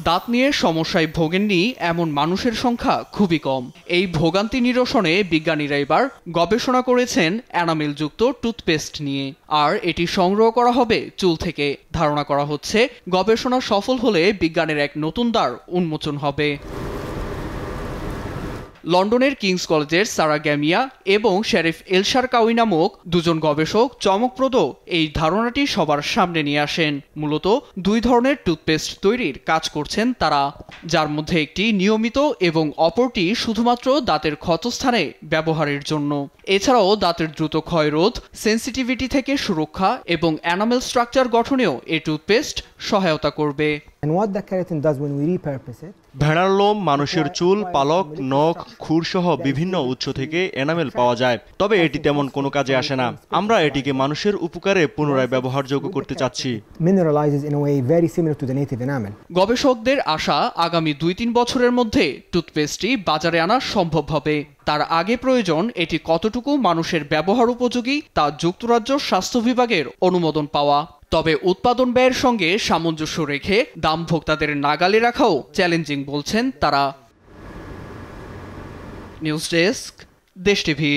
দাঁত নিয়ে সমস্যায় ভোগেননি এমন মানুষের সংখ্যা খুবই কম। এই ভোগান্তি নিরসনে বিজ্ঞানীরা এবার গবেষণা করেছেন এনামেলযুক্ত টুথপেস্ট নিয়ে, আর এটি সংগ্রহ করা হবে চুল থেকে। ধারণা করা হচ্ছে গবেষণা সফল হলে বিজ্ঞানের এক নতুন দ্বার উন্মোচন হবে। লন্ডনের কিংস কলেজের সারা গ্যামিয়া এবং শেরিফ এলশারকাউই নামক দুজন গবেষক চমকপ্রদ এই ধারণাটি সবার সামনে নিয়ে আসেন। মূলত দুই ধরনের টুথপেস্ট তৈরির কাজ করছেন তারা, যার মধ্যে একটি নিয়মিত এবং অপরটি শুধুমাত্র দাঁতের ক্ষতস্থানে ব্যবহারের জন্য। এছাড়াও দাঁতের দ্রুত ক্ষয়রোধ, সেন্সিটিভিটি থেকে সুরক্ষা এবং এনামেল স্ট্রাকচার গঠনেও এই টুথপেস্ট সহায়তা করবে। ভেড়ার লোম, মানুষের চুল, পালক, নখ, খুরসহ বিভিন্ন উৎস থেকে এনামেল পাওয়া যায়, তবে এটি তেমন কোনো কাজে আসে না। আমরা এটিকে মানুষের উপকারে পুনরায় ব্যবহারযোগ্য করতে চাচ্ছি। গবেষকদের আশা, আগামী 2-3 বছরের মধ্যে টুথপেস্টটি বাজারে আনা সম্ভব হবে। তার আগে প্রয়োজন এটি কতটুকু মানুষের ব্যবহার উপযোগী তা যুক্তরাজ্য স্বাস্থ্য বিভাগের অনুমোদন পাওয়া। তবে উৎপাদন ব্যয়ের সঙ্গে সামঞ্জস্য রেখে দাম ভোক্তাদের নাগালে রাখাও চ্যালেঞ্জিং বলছেন তারা। নিউজ ডেস্ক, দেশ টিভি।